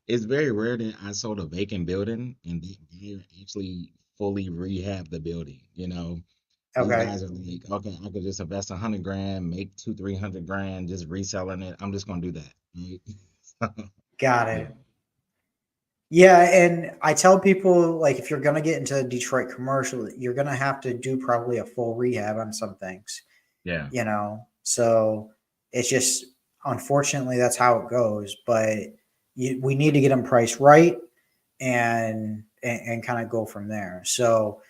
it's very rare that I sold a vacant building and the buyer actually fully rehab the building. These Okay. guys are like, okay, I could just invest 100 grand, make 300 grand, just reselling it. I'm just gonna do that. Right? Got Yeah. it. Yeah, and I tell people like if you're gonna get into Detroit commercial, you're gonna have to do probably a full rehab on some things. Yeah. So it's just unfortunately that's how it goes. But we need to get them priced right and kind of go from there. So,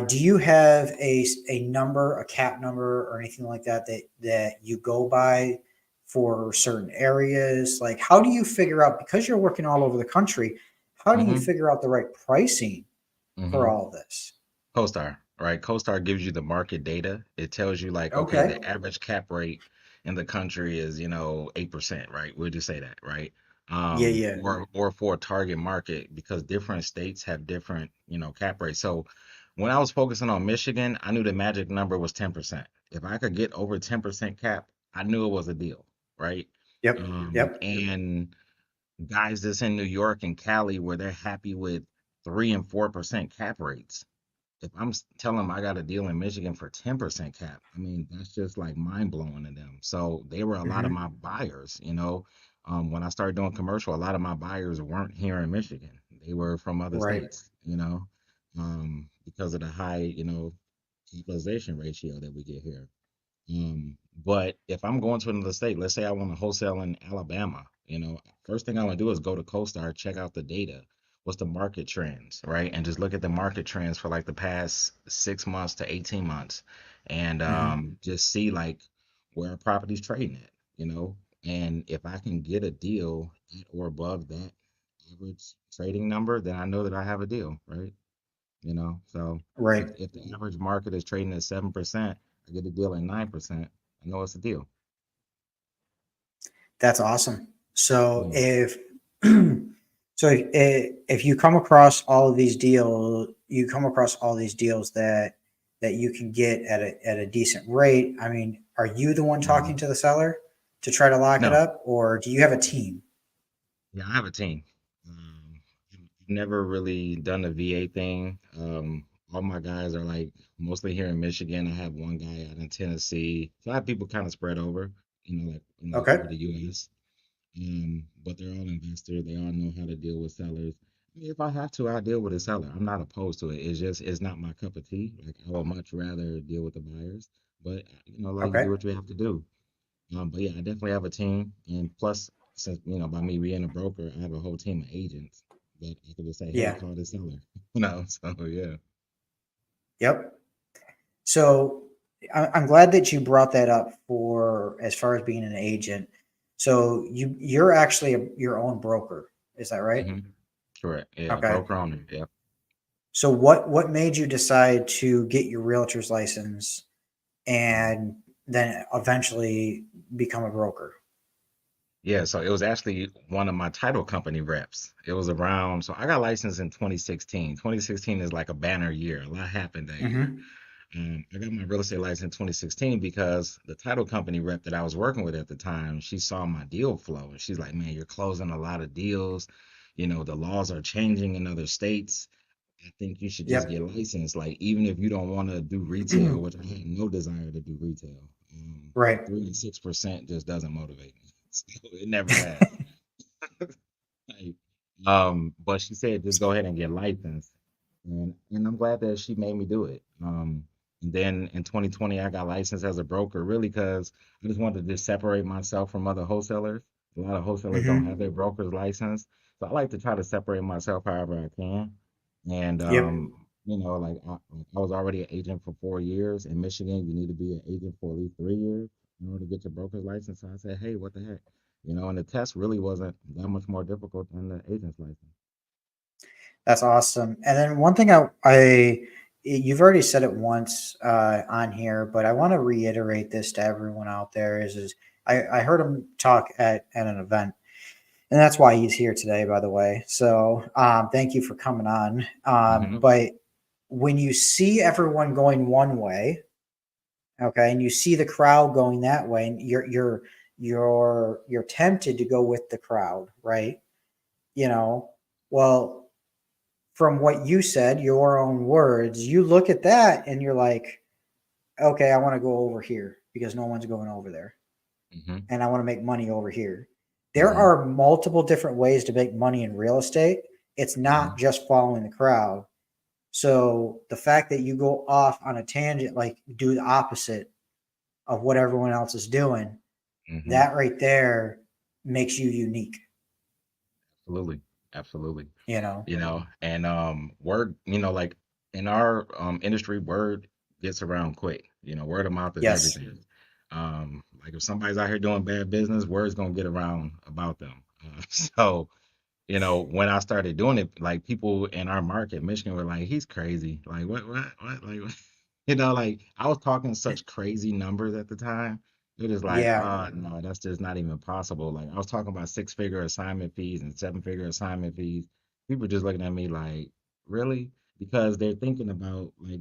do you have a number, a cap number, or anything like that you go by for certain areas? Like, how do you figure out because you're working all over the country? How do you Mm-hmm. figure out the right pricing for Mm-hmm. all of this? CoStar, right? CoStar gives you the market data. It tells you like, okay, Okay. the average cap rate in the country is, 8%, right? We'll just say that, right? Yeah, yeah. Or for a target market because different states have different, cap rates. So when I was focusing on Michigan, I knew the magic number was 10%. If I could get over 10% cap, I knew it was a deal, right? Yep. Yep. And guys that's in New York and Cali where they're happy with 3 and 4% cap rates, if I'm telling them I got a deal in Michigan for 10% cap, I mean, that's just like mind blowing to them. So they were a lot of Hmm. my buyers. When I started doing commercial, a lot of my buyers weren't here in Michigan. They were from other Right. states, because of the high, capitalization ratio that we get here. But if I'm going to another state, let's say I want to wholesale in Alabama, first thing I want to do is go to CoStar, check out the data. What's the market trends, right? And just look at the market trends for like the past 6 months to 18 months and Hmm. just see like where a property's trading at. And if I can get a deal at or above that average trading number, then I know that I have a deal, right? So if, Right. if the average market is trading at 7%, I get a deal at 9%, I know it's a deal. That's awesome. So Yeah. if if you come across all of these deals, you come across all these deals that you can get at a decent rate. I mean, are you the one talking Mhm. to the seller to try to lock it No, up, or do you have a team? yeah, I have a team. I've never really done a VA thing. All my guys are like mostly here in Michigan. I have one guy out in Tennessee. So I have people kind of spread over, Okay. over the US. But they're all investors. They all know how to deal with sellers. I mean, if I have to, I'll deal with a seller. I'm not opposed to it. It's not my cup of tea. Like I would much rather deal with the buyers. But like you do Okay. what you have to do. But yeah, I definitely have a team. And plus, since by me being a broker, I have a whole team of agents that I could just say, hey, Yeah. call this seller. So yeah. Yep. So I'm glad that you brought that up for as far as being an agent. So you're actually your own broker. Is that right? hmm Correct. Yeah, Okay. broker owner. Yeah. So what made you decide to get your realtor's license and then eventually become a broker? Yeah, so it was actually one of my title company reps. It was around, so I got licensed in 2016. 2016 is like a banner year. A lot happened that year. Hmm. I got my real estate license in 2016 because the title company rep that I was working with at the time, she saw my deal flow and she's like, man, you're closing a lot of deals. The laws are changing in other states. I think you should just Yep. get licensed. Like, even if you don't want to do retail, which I had no desire to do retail, Right. 3 and 6% just doesn't motivate me. So it never has. Like, but she said just go ahead and get licensed, and I'm glad that she made me do it. And then in 2020, I got licensed as a broker, really, because I just wanted to just separate myself from other wholesalers. A lot of wholesalers don't have Hmm. their brokers licensed, so I like to try to separate myself however I can. And Yep. like I was already an agent for 4 years. In Michigan, you need to be an agent for at least 3 years in order to get your broker's license. So I said, hey, what the heck? And the test really wasn't that much more difficult than the agent's license. That's awesome. And then one thing I you've already said it once on here, but I want to reiterate this to everyone out there is I heard him talk at an event, and that's why he's here today, by the way. So thank you for coming on. Hmm. But when you see everyone going one way, okay, and you see the crowd going that way, and you're tempted to go with the crowd, right? You know, well, from what you said, your own words, you look at that and you're like, okay, I want to go over here because no one's going over there. Hmm. And I want to make money over here. There Hmm. are multiple different ways to make money in real estate. It's not Hmm. just following the crowd. So the fact that you go off on a tangent, like do the opposite of what everyone else is doing, Hmm. that right there makes you unique, Absolutely. Absolutely. you know? And word, like in our industry, word gets around quick. Word of mouth is Yes. everything. Like if somebody's out here doing bad business, word's gonna get around about them. So when I started doing it, like people in our market, Michigan, were like, he's crazy. Like what? Like, what? Like I was talking such crazy numbers at the time. It is like, Yeah. no, that's just not even possible. Like I was talking about 6-figure assignment fees and 7-figure assignment fees. People just looking at me like, really? Because they're thinking about like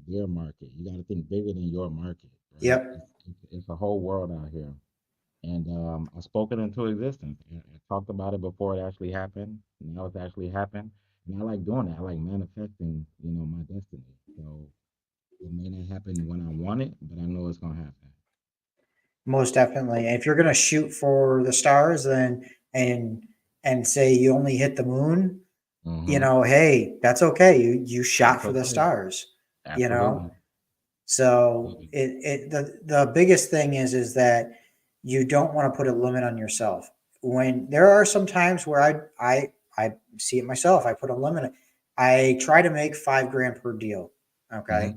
their market. You got to think bigger than your market, right? Yep. It's a whole world out here. And I spoke it into existence. I talked about it before it actually happened. Now it's actually happened. And I like doing that. I like manifesting, my destiny. So it may not happen when I want it, but I know it's gonna happen. Most definitely. If you're gonna shoot for the stars, then and and say you only hit the moon, Mm-hmm. hey, that's okay. You shot That's for the okay. stars. You know. Absolutely. So Absolutely. the biggest thing is that you don't want to put a limit on yourself. When there are some times where I see it myself, I put a limit. I try to make 5 grand per deal. Mm-hmm. Okay,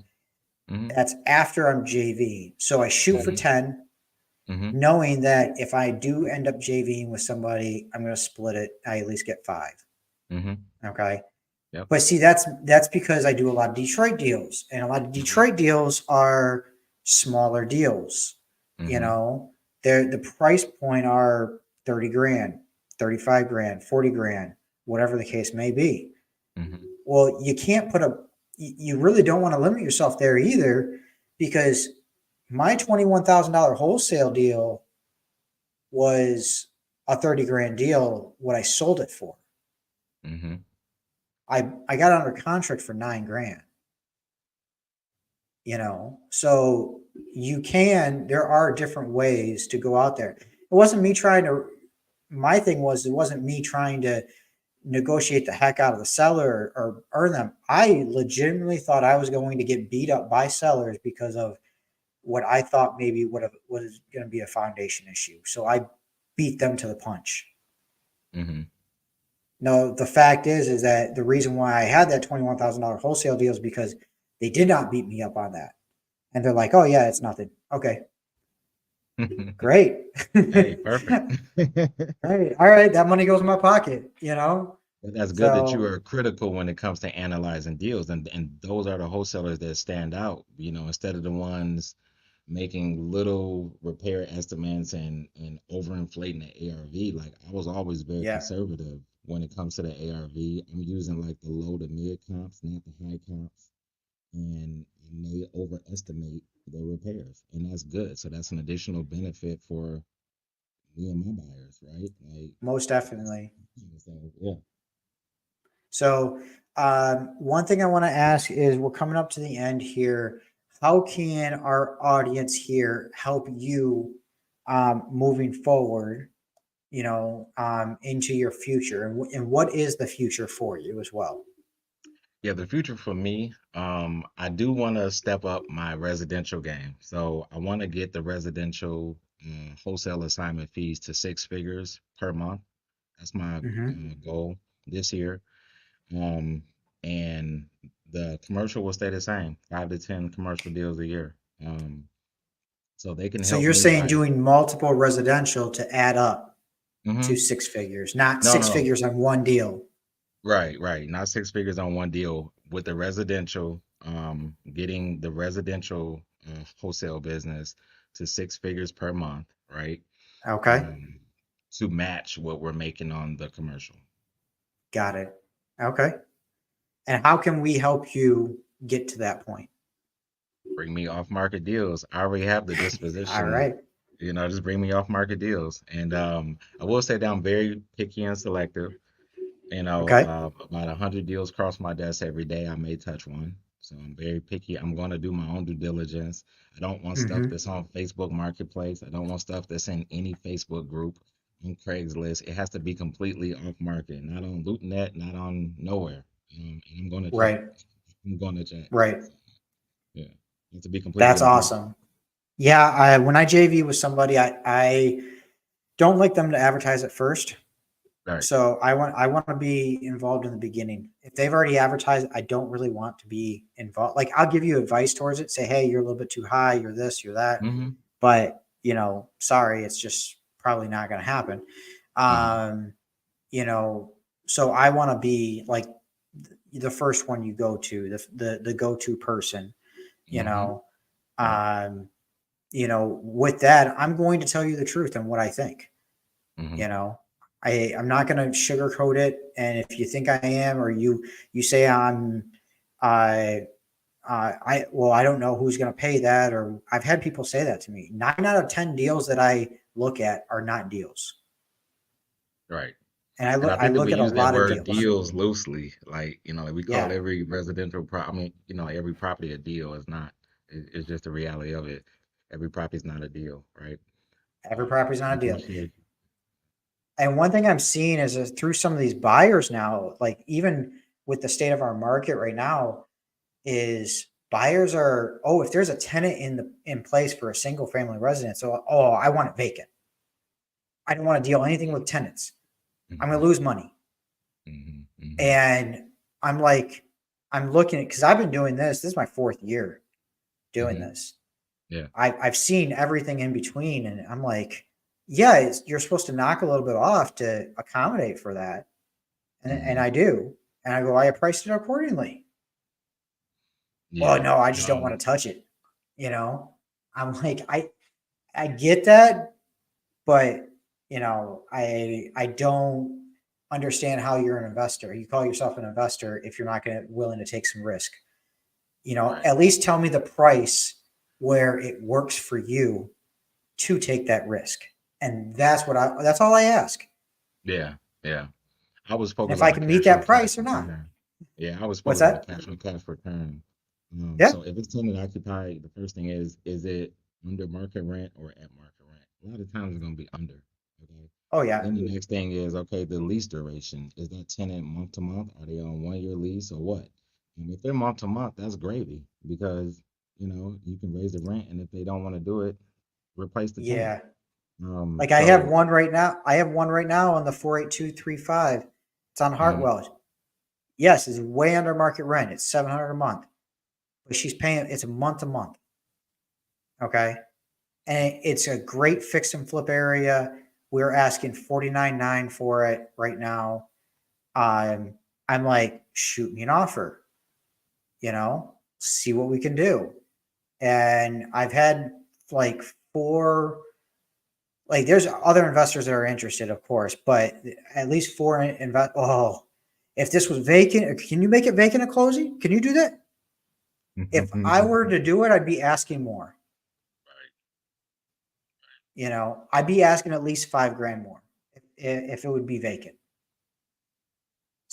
Mm-hmm. that's after I'm JV. So I shoot for Mm-hmm. 10, Mm-hmm. knowing that if I do end up JVing with somebody, I'm going to split it. I at least get 5. Mm-hmm. Okay. Yep. But see, that's because I do a lot of Detroit deals, and a lot of Mm-hmm. Detroit deals are smaller deals. You Mm-hmm. know, the price point are 30 grand, 35 grand, 40 grand, whatever the case may be. Mm-hmm. Well, you can't you really don't want to limit yourself there either, because my $21,000 wholesale deal was a 30 grand deal what I sold it for. Mm-hmm. I got under contract for 9 grand, so there are different ways to go out there. It wasn't me trying to, my thing was, it wasn't me trying to negotiate the heck out of the seller or earn them. I legitimately thought I was going to get beat up by sellers because of what I thought maybe was going to be a foundation issue. So I beat them to the punch. Mm-hmm. No, the fact is that the reason why I had that $21,000 wholesale deal is because they did not beat me up on that. And they're like, oh, yeah, it's nothing. Okay, great. Hey, perfect. Right. All right. That money goes in my pocket. But that's good that you So, are critical when it comes to analyzing deals, and those are the wholesalers that stand out, instead of the ones making little repair estimates and overinflating the ARV. Like I was always very yeah. conservative when it comes to the ARV. I'm using like the low to mid comps, not the high comps, and I may overestimate the repairs, and that's good. So that's an additional benefit for me and my buyers, right? Like Most that's definitely. so yeah. So one thing I want to ask is we're coming up to the end here. How can our audience here help you moving forward, into your future? And what is the future for you as well? Yeah, the future for me, I do want to step up my residential game. So I want to get the residential wholesale assignment fees to 6 figures per month. That's my Mm-hmm. goal this year. Um, and the commercial will stay the same, 5 to 10 commercial deals a year. So they can So help you're me. saying doing multiple residential to add up to Mhm. 6 figures, not No, six no, figures on one deal. right, right. Not 6 figures on one deal with the residential, getting the residential wholesale business to 6 figures per month, right? Okay. Um, to match what we're making on the commercial. Got it. Okay. And how can we help you get to that point? Bring me off market deals. I already have the All disposition, right. just bring me off market deals. And I will say that I'm very picky and selective. Okay. About 100 deals cross my desk every day. I may touch one. So I'm very picky. I'm going to do my own due diligence. I don't want stuff Mm-hmm. that's on Facebook Marketplace. I don't want stuff that's in any Facebook group, on Craigslist. It has to be completely off market, not on LootNet, not on nowhere. And I'm going to check. Right. I'm going to check. Right. So, yeah, it has to be completely That's off market. awesome. Yeah. When I JV with somebody, I don't like them to advertise at first. Right. So I want to be involved in the beginning. If they've already advertised, I don't really want to be involved. Like I'll give you advice towards it. Say, hey, you're a little bit too high. You're this. You're that. Mm-hmm. But sorry, it's just probably not going to happen. Mm-hmm. Um, so I want to be like the first one you go to, the go-to person. You Mm-hmm. know, Right. um, with that, I'm going to tell you the truth and what I think. Mm-hmm. You know, I'm not going to sugarcoat it. And if you think I am, or you say I I don't know who's going to pay that, or I've had people say that to me. 9 out of 10 deals that I look at are not deals, Right. and And I I think that look we at a use that lot of word deals. deals loosely. Like we call Yeah, every residential I mean, every property a deal is not. It's just the reality of it. Every property is not a deal, right? every property's not a deal. Negotiate. And one thing I'm seeing is through some of these buyers now, like even with the state of our market right now, is buyers are, if there's a tenant in place for a single family residence, so I want it vacant. I don't want to deal anything with tenants. I'm going Mm-hmm. to lose money. Mm-hmm. Mm-hmm. And I'm like, I'm looking at, because I've been doing this. This is my 4th year doing Mm-hmm. this. Yeah. I've seen everything in between, and I'm like, yeah, you're supposed to knock a little bit off to accommodate for that, and Mm-hmm. I do, and I go, I priced it accordingly. Well, Yeah. no, I just don't want to touch it. I'm like, I get that, but I don't understand how you're an investor. You call yourself an investor if you're not willing to take some risk. Right. At least tell me the price where it works for you to take that risk. And that's all I ask. Yeah. Yeah. I was And if focused I on the can meet cash on that cash price or not. return. Yeah, I was What's focused on the that? cash on cash return. Yeah. So if it's tenant occupied, the first thing is it under market rent or at market rent? A lot of times it's gonna be under. Okay. Oh yeah. Then the next thing is, okay, the lease duration. Is that tenant month to month? Are they on 1 year lease or what? And if they're month to month, that's gravy because you can raise the rent, and if they don't want to do it, replace the tenant. Yeah. Like I have So one right now. I have one right now on the 48235. It's on mhm, Hartwell. Yes, it's way under market rent. It's $700 a month, but she's paying. It's a month to month. Okay, and it's a great fix and flip area. We're asking 49.9 for it right now. I'm like, shoot me an offer. See what we can do. And I've had like 4. Like, there's other investors that are interested, of course, but at least 4 invest. Oh, if this was vacant, can you make it vacant at closing? Can you do that? If I were to do it, I'd be asking more. I'd be asking at least $5,000 more if it would be vacant.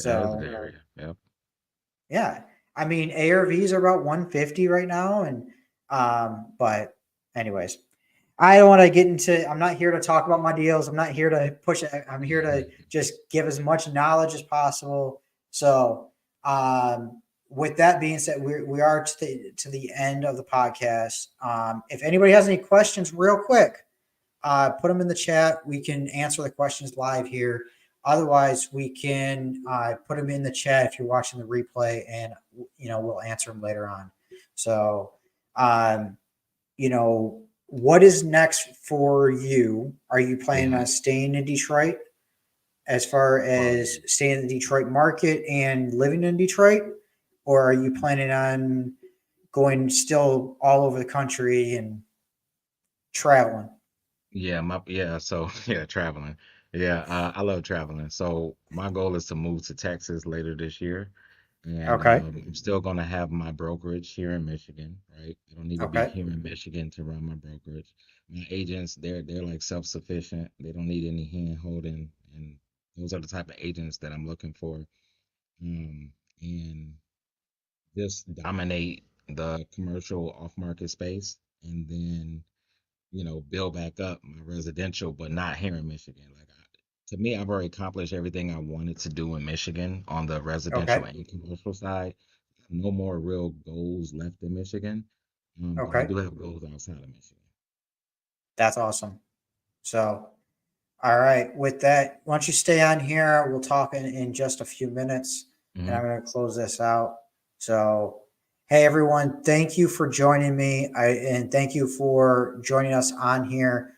yeah, that's So very Yep. Yeah. I mean, ARVs are about 150 right now. And, but anyways, I don't want to get into, I'm not here to talk about my deals. I'm not here to push it. I'm here to just give as much knowledge as possible. So, with that being said, we are to the end of the podcast. If anybody has any questions real quick, put them in the chat. We can answer the questions live here. Otherwise, we can put them in the chat if you're watching the replay, and we'll answer them later on. So, what is next for you? Are you planning on staying in Detroit, as far as staying in the Detroit market and living in Detroit, or are you planning on going still all over the country and traveling? So traveling. I love traveling. So my goal is to move to Texas later this year. And Okay. I'm still going to have my brokerage here in Michigan, right? I don't need to be Okay. here in Michigan to run my brokerage. My agents, they're like self-sufficient. They don't need any hand holding, and those are the type of agents that I'm looking for. And just dominate the commercial off-market space, and then build back up my residential, but not here in Michigan. To me, I've already accomplished everything I wanted to do in Michigan on the residential Okay. and commercial side. No more real goals left in Michigan, but I Okay. do have goals outside of Michigan. That's awesome. So, all right. With that, why don't you stay on here? We'll talk in just a few minutes, and Hmm. I'm going to close this out. So, hey, everyone, thank you for joining me. And thank you for joining us on here.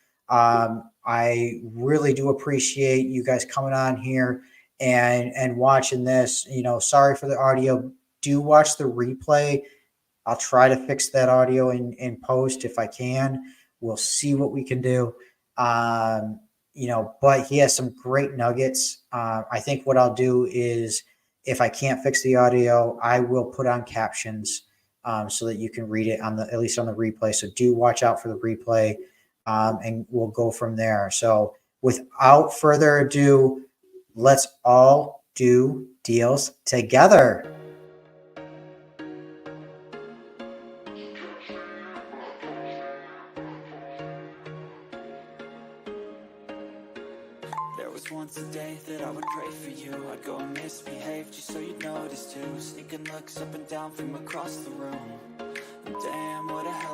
I really do appreciate you guys coming on here and watching this. Sorry for the audio. Do watch the replay. I'll try to fix that audio in post if I can. We'll see what we can do. But he has some great nuggets. I think what I'll do is, if I can't fix the audio, I will put on captions so that you can read it at least on the replay. So do watch out for the replay, and we'll go from there. So without further ado, let's all do deals together. There was once a day that I would pray for you. I'd go and misbehave just so you'd notice too. Sneaking looks up and down from across the room. And damn, what a hell